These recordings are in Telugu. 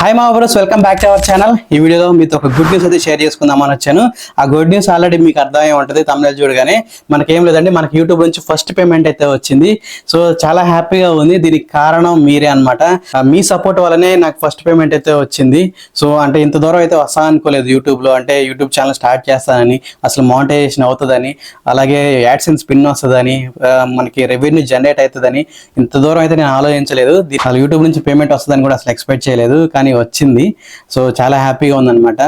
హాయ్ మా bros, welcome back to our channel. ఈ వీడియోలో మీతో ఒక గుడ్ న్యూస్ అయితే షేర్ చేసుకుందామని వచ్చాను. ఆ గుడ్ న్యూస్ ఆల్రెడీ మీకు అర్థమై ఉంటుంది తమిళ చూడగానే. మనకేం లేదండి, మనకి యూట్యూబ్ నుంచి ఫస్ట్ పేమెంట్ అయితే వచ్చింది. సో చాలా హ్యాపీగా ఉంది. దీనికి కారణం మీరే అనమాట. మీ సపోర్ట్ వల్లనే నాకు ఫస్ట్ పేమెంట్ అయితే వచ్చింది. సో అంటే ఇంత దూరం అయితే వస్తా అనుకోలేదు యూట్యూబ్లో. అంటే యూట్యూబ్ ఛానల్ స్టార్ట్ చేస్తానని, అసలు మానిటైజేషన్ అవుతుందని, అలాగే యాడ్సెన్స్ పిన్ వస్తుందని, మనకి రెవెన్యూ జనరేట్ అవుతుందని ఇంత దూరం అయితే నేను ఆలోచించలేదు. అసలు యూట్యూబ్ నుంచి పేమెంట్ వస్తుందని కూడా అసలు ఎక్స్పెక్ట్ చేయలేదు, కానీ వచ్చింది. సో చాలా హ్యాపీగా ఉందన్నమాట.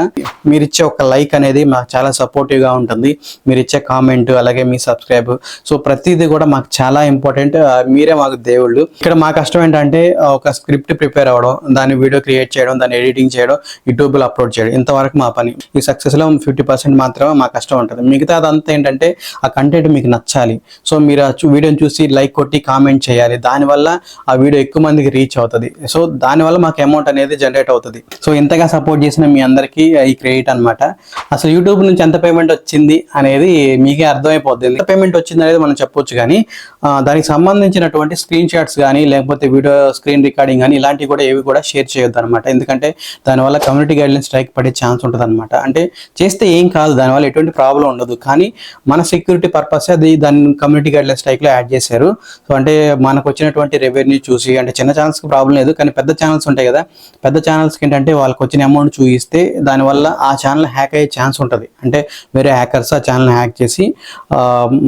మీరు ఇచ్చే ఒక లైక్ అనేది మాకు చాలా సపోర్టివ్గా ఉంటుంది. మీరు ఇచ్చే కామెంట్, అలాగే మీ సబ్స్క్రైబ్, సో ప్రతిదీ కూడా మాకు చాలా ఇంపార్టెంట్. మీరే మాకు దేవుళ్ళు. ఇక్కడ మా కష్టం ఏంటంటే ఒక స్క్రిప్ట్ ప్రిపేర్ అవ్వడం, దాన్ని వీడియో క్రియేట్ చేయడం, దాన్ని ఎడిటింగ్ చేయడం, యూట్యూబ్లో అప్లోడ్ చేయడం, ఇంతవరకు మా పని. ఈ సక్సెస్లో 50% మాత్రమే మా కష్టం ఉంటుంది. మిగతా అదంతా ఏంటంటే ఆ కంటెంట్ మీకు నచ్చాలి. సో మీరు ఆ వీడియోని చూసి లైక్ కొట్టి కామెంట్ చేయాలి. దానివల్ల ఆ వీడియో ఎక్కువ మందికి రీచ్ అవుతుంది. సో దానివల్ల మాకు అమౌంట్ అనేది జనరేట్ అవుతుంది. సో ఇంతగా సపోర్ట్ చేసిన మీ అందరికీ ఈ క్రెడిట్ అనమాట. అసలు యూట్యూబ్ నుంచి ఎంత పేమెంట్ వచ్చింది అనేది మీకే అర్థమైపోద్ది. ఎంత పేమెంట్ వచ్చింది అనేది మనం చెప్పొచ్చు, కానీ దానికి సంబంధించినటువంటి స్క్రీన్ షాట్స్ కానీ, లేకపోతే వీడియో స్క్రీన్ రికార్డింగ్ కానీ ఇలాంటివి కూడా ఏవి కూడా షేర్ చేయొద్దు అనమాట. ఎందుకంటే దానివల్ల కమ్యూనిటీ గైడ్లైన్స్ స్ట్రైక్ పడే ఛాన్స్ ఉంటుంది అనమాట. అంటే చేస్తే ఏం కాదు, దానివల్ల ఎటువంటి ప్రాబ్లం ఉండదు, కానీ మన సెక్యూరిటీ పర్పస్ అది దాన్ని కమ్యూనిటీ గైడ్లైన్స్ స్ట్రైక్లో యాడ్ చేశారు. సో అంటే మనకు వచ్చినటువంటి రెవెన్యూ చూసి, అంటే చిన్న ఛానల్స్కి ప్రాబ్లం లేదు, కానీ పెద్ద ఛానల్స్ ఉంటాయి కదా, పెద్ద ఛానల్స్కి ఏంటంటే వాళ్ళకి వచ్చిన అమౌంట్ చూపిస్తే దానివల్ల ఆ ఛానల్ హ్యాక్ అయ్యే ఛాన్స్ ఉంటుంది. అంటే వేరే హ్యాకర్స్ ఆ ఛానల్ హ్యాక్ చేసి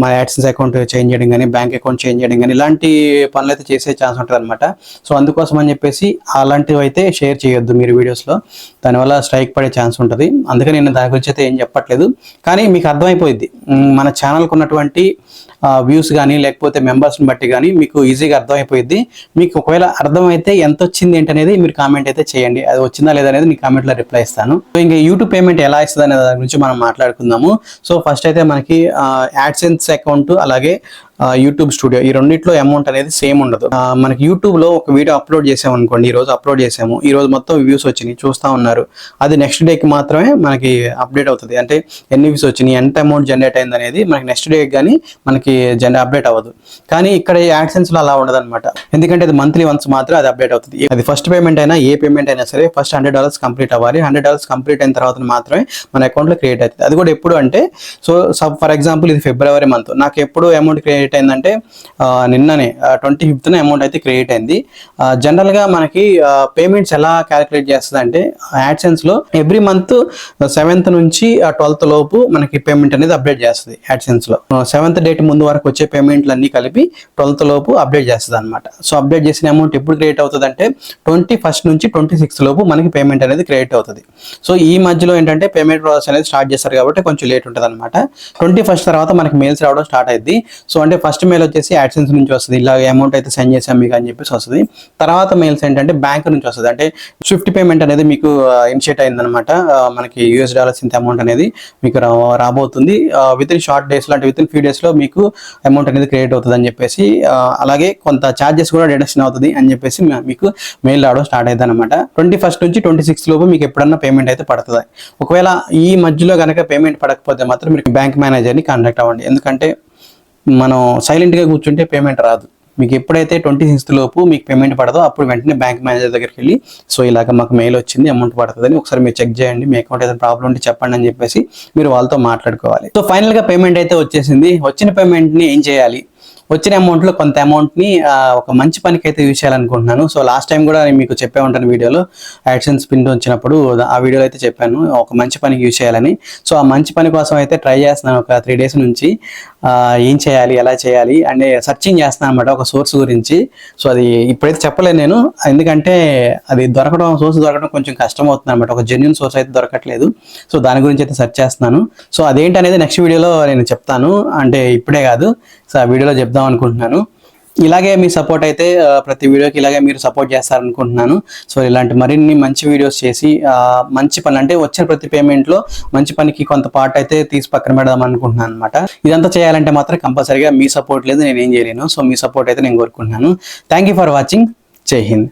మా యాడ్సెన్స్ అకౌంట్ చేంజ్ చేయడం కానీ, బ్యాంక్ అకౌంట్ చేంజ్ చేయడం కానీ ఇలాంటి పనులు అయితే చేసే ఛాన్స్ ఉంటుంది అనమాట. సో అందుకోసం అని చెప్పేసి అలాంటివి అయితే షేర్ చేయొద్దు మీరు వీడియోస్లో, దానివల్ల స్ట్రైక్ పడే ఛాన్స్ ఉంటుంది. అందుకని నేను దాని గురించి అయితే ఏం చెప్పట్లేదు, కానీ మీకు అర్థమైపోయింది మన ఛానల్కి ఉన్నటువంటి వ్యూస్ కానీ, లేకపోతే మెంబర్స్ని బట్టి కానీ మీకు ఈజీగా అర్థమైపోయింది. మీకు ఒకవేళ అర్థమైతే ఎంత వచ్చింది ఏంటనేది మీరు కామెంట్ అయితే చేయండి. అది వచ్చిందా లేదా అనేది నేను కామెంట్లో రిప్లై ఇస్తాను. సో ఇంకా యూట్యూబ్ పేమెంట్ ఎలా ఇస్తుంది అనే దాని గురించి మనం మాట్లాడుకుందాము. సో ఫస్ట్ అయితే మనకి యాడ్సెన్స్ అకౌంట్, అలాగే యూట్యూబ్ స్టూడియో, ఈ రెండిట్లో అమౌంట్ అనేది సేమ్ ఉండదు. మనకి యూట్యూబ్లో ఒక వీడియో అప్లోడ్ చేసాము అనుకోండి, ఈ రోజు అప్లోడ్ చేసాము, ఈ రోజు మొత్తం వ్యూస్ వచ్చినాయి చూస్తూ ఉన్నారు, అది నెక్స్ట్ డేకి మాత్రమే మనకి అప్డేట్ అవుతుంది. అంటే ఎన్ని వ్యూస్ వచ్చినాయి, ఎంత అమౌంట్ జనరేట్ అయింది అనేది మనకి నెక్స్ట్ డేకి కానీ మనకి అప్డేట్ అవ్వదు. కానీ ఇక్కడ యాడ్సెన్స్లో అలా ఉండదు అనమాట. ఎందుకంటే అది మంత్లీ వన్స్ మాత్రం అది అప్డేట్ అవుతుంది. అది ఫస్ట్ పేమెంట్ అయినా ఏ పేమెంట్ అయినా సరే ఫస్ట్ $100 కంప్లీట్ అవ్వాలి. $100 కంప్లీట్ అయిన తర్వాత మాత్రమే మన అకౌంట్లో క్రియేట్ అవుతుంది. అది కూడా ఎప్పుడు అంటే, సో ఫర్ ఎగ్జాంపుల్ ఇది ఫిబ్రవరి మంత్, నాకు ఎప్పుడు అమౌంట్ క్రియేట్ అయిందంటే నిన్ననే 25th అమౌంట్ అయితే క్రియేట్ అయింది. జనరల్గా మనకి పేమెంట్స్ ఎలా క్యాలిక్యులేట్ చేస్తుంది అంటే, యాడ్సెన్స్లో ఎవ్రీ మంత్ 7th నుంచి 12th లోపు మనకి పేమెంట్ అనేది అప్డేట్ చేస్తుంది. యాడ్సెన్స్లో 7th డేట్ ముందు వరకు వచ్చే పేమెంట్లు అన్ని కలిపి 12th లోపు అప్డేట్ చేస్తుంది అనమాట. సో అప్డేట్ చేసిన అమౌంట్ ఎప్పుడు క్రియేట్ అవుతుంది అంటే 21st నుంచి 26th లోపు మనకి పేమెంట్ అనేది క్రియేట్ అవుతుంది. సో ఈ మధ్యలో ఏంటంటే పేమెంట్ ప్రాసెస్ అనేది స్టార్ట్ చేస్తారు కాబట్టి కొంచెం లేట్ ఉంటుంది అనమాట. 21st తర్వాత మనకి మెయిల్స్ రావడం స్టార్ట్ అయింది. సో అంటే ఫస్ట్ మెయిల్ వచ్చేసి యాడ్సెన్స్ నుంచి వస్తుంది, ఇలా అమౌంట్ అయితే సెండ్ చేసాం మీకు అని చెప్పేసి వస్తుంది. తర్వాత మెయిల్స్ ఏంటంటే బ్యాంక్ నుంచి వస్తుంది, అంటే స్విఫ్ట్ పేమెంట్ అనేది మీకు ఇనిషియేట్ అయిందనమాట. మనకి $US ఇంత అమౌంట్ అనేది మీకు రాబోతుంది. విత్ ఇన్ షార్ట్ డేస్లో, అంటే విత్ ఇన్ ఫ్యూ డేస్లో మీకు అమౌంట్ అనేది క్రియేట్ అవుతుంది అని చెప్పేసి, అలాగే కొంత ఛార్జెస్ కూడా డిడక్షన్ అవుతుంది అని చెప్పేసి మీకు మెయిల్ రావడం స్టార్ట్ అయింది అనమాట. 21st నుంచి 26th లోపు మీకు ఎప్పుడన్నా పేమెంట్ అయితే పడుతుంది. ఒకవేళ ఈ మధ్యలో కనుక పేమెంట్ పడకపోతే మాత్రం మీరు బ్యాంక్ మేనేజర్ని కాంటాక్ట్ అవ్వండి. ఎందుకంటే మనం సైలెంట్గా కూర్చుంటే పేమెంట్ రాదు. మీకు ఎప్పుడైతే 26th లోపు మీకు పేమెంట్ పడదో అప్పుడు వెంటనే బ్యాంక్ మేనేజర్ దగ్గరికి వెళ్ళి, సో ఇలాగ మాకు మెయిల్ వచ్చింది, అమౌంట్ పడుతుందని ఒకసారి మీరు చెక్ చేయండి, మీ అకౌంట్ ఏదైనా ప్రాబ్లం ఉంటే చెప్పండి అని చెప్పేసి మీరు వాళ్ళతో మాట్లాడుకోవాలి. సో ఫైనల్గా పేమెంట్ అయితే వచ్చేసింది. వచ్చిన పేమెంట్ని ఏం చేయాలి, వచ్చిన అమౌంట్లో కొంత అమౌంట్ని ఒక మంచి పనికి అయితే యూజ్ చేయాలనుకుంటున్నాను. సో లాస్ట్ టైం కూడా నేను మీకు చెప్పే ఉంటాను వీడియోలో, యాడ్సెన్స్ పిన్ వచ్చినప్పుడు ఆ వీడియోలో అయితే చెప్పాను ఒక మంచి పనికి యూజ్ చేయాలని. సో ఆ మంచి పని కోసం అయితే ట్రై చేస్తున్నాను ఒక 3 days నుంచి. ఏం చేయాలి, ఎలా చేయాలి అంటే సర్చింగ్ చేస్తున్నాను అనమాట ఒక సోర్స్ గురించి. సో అది ఇప్పుడైతే చెప్పలేను నేను, ఎందుకంటే అది సోర్స్ దొరకడం కొంచెం కష్టం అవుతుంది అనమాట. ఒక జెన్యూన్ సోర్స్ అయితే దొరకట్లేదు. సో దాని గురించి అయితే సెర్చ్ చేస్తున్నాను. సో అదేంటి అనేది నెక్స్ట్ వీడియోలో నేను చెప్తాను, అంటే ఇప్పుడే కాదు, సో ఆ వీడియోలో చెప్దాం అనుకుంటున్నాను. ఇలాగే మీ సపోర్ట్ అయితే ప్రతి వీడియోకి ఇలాగే మీరు సపోర్ట్ చేస్తారనుకుంటున్నాను. సో ఇలాంటి మరిన్ని మంచి వీడియోస్ చేసి మంచి పని, అంటే వచ్చిన ప్రతి పేమెంట్లో మంచి పనికి కొంత పార్ట్ అయితే తీసి పక్కన పెడదాం అనుకుంటున్నాను అనమాట. ఇదంతా చేయాలంటే మాత్రం కంపల్సరీగా మీ సపోర్ట్ లేదు, నేను ఏం చేయలేను. సో మీ సపోర్ట్ అయితే నేను కోరుకుంటున్నాను. Thank you for watching. జై హింద్.